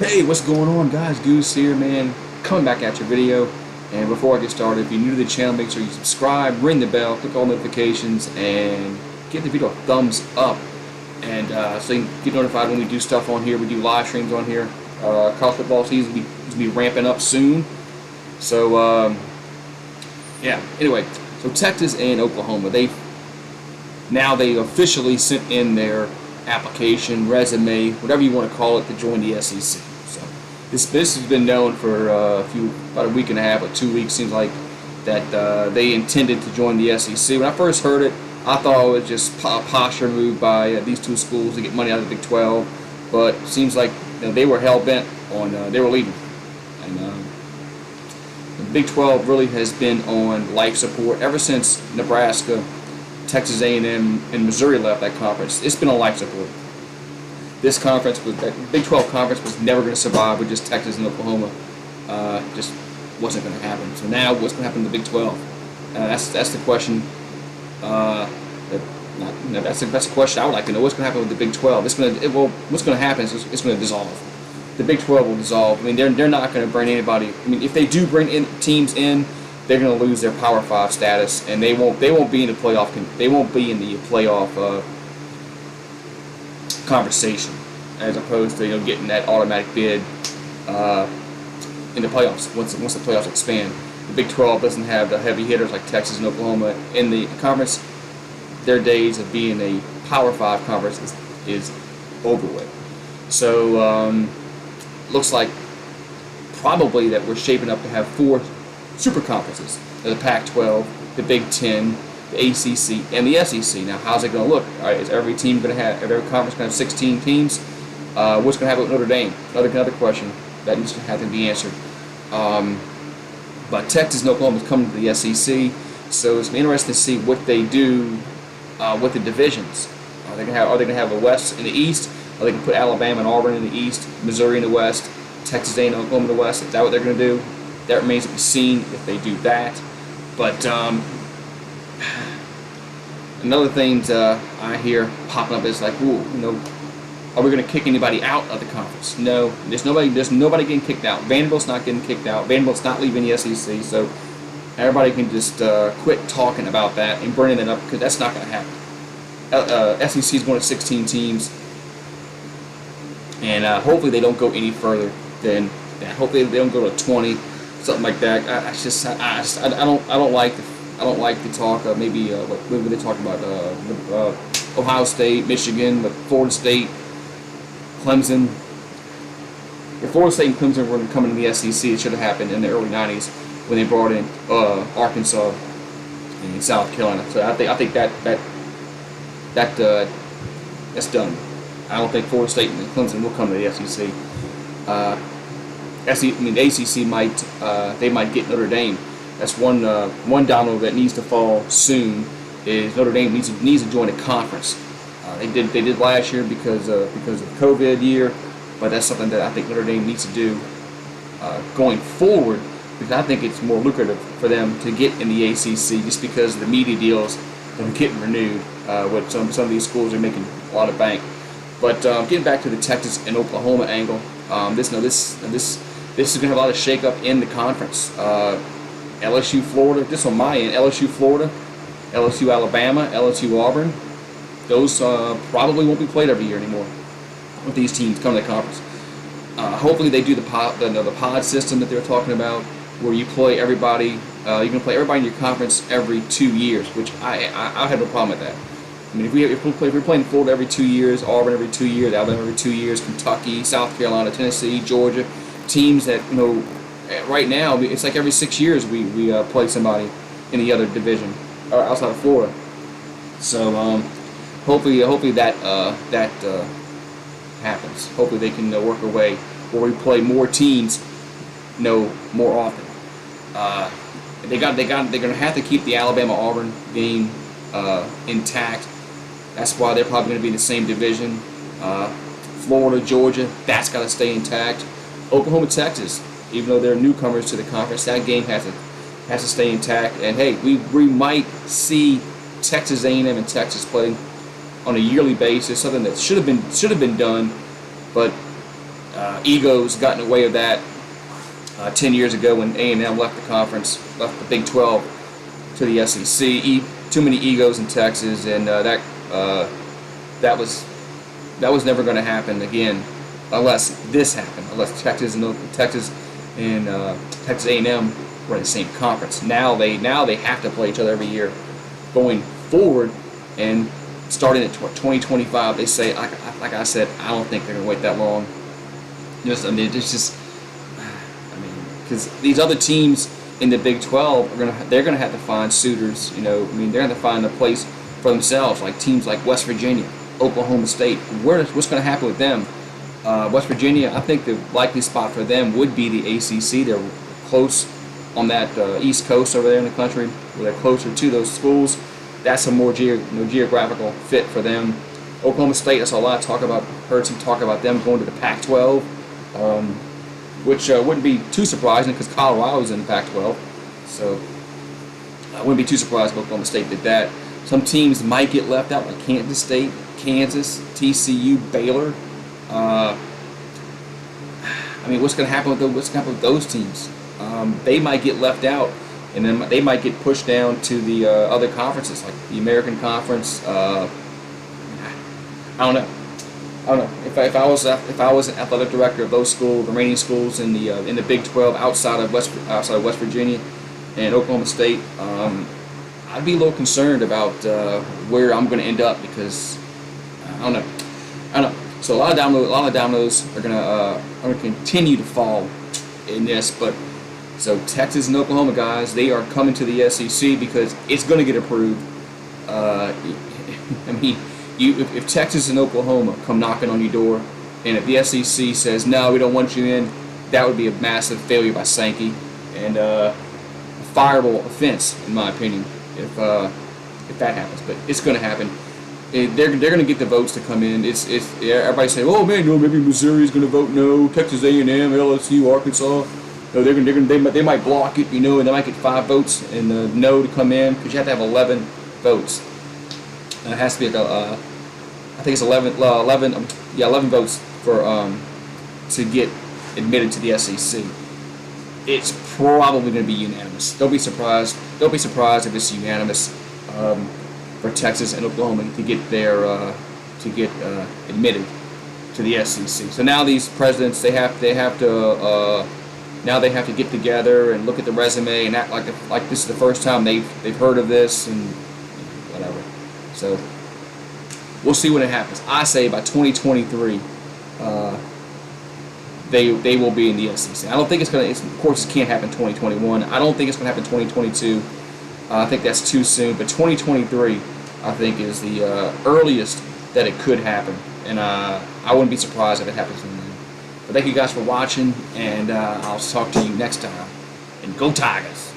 Hey, what's going on, guys? Goose here, man. Coming back at your video. And before I get started, if you're new to the channel, make sure you subscribe, ring the bell, click all notifications, and give the video a thumbs up. And so you can get notified when we do stuff on here. We do live streams on here. College football season will be ramping up soon. So, yeah. Anyway, so Texas and Oklahoma, they officially sent in their application, resume, whatever you want to call it, to join the SEC. So this has been known for about a week and a half or 2 weeks. Seems like that they intended to join the SEC. When I first heard it, I thought it was just a posture move by these two schools to get money out of the Big 12. But it seems like they were hell bent on they were leaving, and the Big 12 really has been on life support ever since Nebraska, Texas A&M, and Missouri left that conference. It's been on life support. This conference, that Big 12 conference, was never going to survive with just Texas and Oklahoma. Just wasn't going to happen. So now, what's going to happen to the Big 12? That's the question. That's the question I would like to know. What's going to happen with the Big 12? What's going to happen is it's going to dissolve. The Big 12 will dissolve. I mean, they're not going to bring anybody. I mean, if they do bring teams in, they're going to lose their Power 5 status, and they won't be in the playoff. They won't be in the playoff conversation, as opposed to getting that automatic bid in the playoffs once the playoffs expand. The Big 12 doesn't have the heavy hitters like Texas and Oklahoma in the conference. Their days of being a Power 5 conference is over with. So looks like probably that we're shaping up to have 4 super conferences: the Pac-12, the Big 10, the ACC, and the SEC. Now, how's it going to look? All right, is every conference going to have 16 teams? What's going to happen with Notre Dame? Another question that needs to have to be answered. But Texas and Oklahoma is coming to the SEC, so it's interesting to see what they do with the divisions. Are they going to have a West and the East? Are they going to put Alabama and Auburn in the East, Missouri in the West, Texas A&M and Oklahoma in the West? Is that what they're going to do? That remains to be seen if they do that. But another thing I hear popping up is like, ooh, are we going to kick anybody out of the conference? No, there's nobody getting kicked out. Vanderbilt's not getting kicked out. Vanderbilt's not leaving the SEC. So everybody can just quit talking about that and bringing it up, because that's not going to happen. SEC is going to 16 teams, and hopefully they don't go any further than that. Hopefully they don't go to 20. Something like that. I don't like the talk of maybe what they talk about Ohio State, Michigan, but Florida State, Clemson. If Florida State and Clemson were to come into the SEC, it should have happened in the early '90s when they brought in Arkansas and South Carolina. So I think that's done. I don't think Florida State and Clemson will come to the SEC. The ACC might get Notre Dame. That's one domino that needs to fall soon. Is Notre Dame needs to join a conference. They did last year because of COVID year, but that's something that I think Notre Dame needs to do going forward, because I think it's more lucrative for them to get in the ACC just because of the media deals that are getting renewed. With some of these schools are making a lot of bank. But getting back to the Texas and Oklahoma angle, this is going to have a lot of shakeup in the conference. LSU, Florida, just on my end, LSU, Florida, LSU, Alabama, LSU, Auburn, those probably won't be played every year anymore with these teams coming to the conference. Hopefully they do the pod system that they're talking about, where you play everybody, you can play everybody in your conference every 2 years, which I have no problem with that. I mean, if we're playing Florida every 2 years, Auburn every 2 years, Alabama every 2 years, Kentucky, South Carolina, Tennessee, Georgia, teams that right now it's like every 6 years we play somebody in the other division or outside of Florida. So hopefully that happens. Hopefully they can work a way where we play more teams more often. They're gonna have to keep the Alabama Auburn game intact. That's why they're probably going to be in the same division. Florida, Georgia, that's got to stay intact. Oklahoma, Texas, even though they're newcomers to the conference, that game has to stay intact. And hey, we might see Texas A&M and Texas play on a yearly basis, something that should have been done, but Egos got in the way of that 10 years ago when A&M left the conference, left the Big 12 to the SEC. Too many egos in Texas, and that was never going to happen again, unless this happened. Unless Texas and Texas A&M were in the same conference. Now they have to play each other every year, going forward, and starting at 2025. They say, like I said, I don't think they're going to wait that long. It's just, because these other teams in the Big 12 they're gonna have to find suitors. They're gonna find a place for themselves, like teams like West Virginia, Oklahoma State. What's gonna happen with them? West Virginia, I think the likely spot for them would be the ACC. They're close on that East Coast over there in the country, where they're closer to those schools. That's a more geographical fit for them. Oklahoma State, that's a lot of talk about. Heard some talk about them going to the Pac-12. Which wouldn't be too surprising because Colorado's in the Pac-12, so I wouldn't be too surprised if Oklahoma State did that. Some teams might get left out, like Kansas State, Kansas, TCU, Baylor. What's going to happen with those teams? They might get left out, and then they might get pushed down to the other conferences, like the American Conference. I don't know. If I was an athletic director of those schools, remaining schools in the Big 12 outside of West Virginia and Oklahoma State, I'd be a little concerned about where I'm going to end up, because I don't know. So a lot of dominoes are going to continue to fall in this. But so Texas and Oklahoma, guys, they are coming to the SEC because it's going to get approved. If Texas and Oklahoma come knocking on your door, and if the SEC says, no, we don't want you in, that would be a massive failure by Sankey, and a fireable offense, in my opinion, if that happens. But it's going to happen. They're going to get the votes to come in. Everybody say, oh man, no, maybe Missouri's going to vote no, Texas A&M, LSU, Arkansas. No, they might block it, and they might get 5 votes and no to come in, because you have to have 11 votes. It has to be I think it's 11 votes for to get admitted to the SEC. It's probably going to be unanimous. Don't be surprised if it's unanimous for Texas and Oklahoma to get admitted to the SEC. So now these presidents they have to get together and look at the resume and act like this is the first time they've heard of this and whatever. So we'll see when it happens. I say by 2023, they will be in the SEC. I don't think it's going to. Of course, it can't happen 2021. I don't think it's going to happen 2022. I think that's too soon. But 2023, I think, is the earliest that it could happen, and I wouldn't be surprised if it happens then. But thank you guys for watching, and I'll talk to you next time. And go Tigers!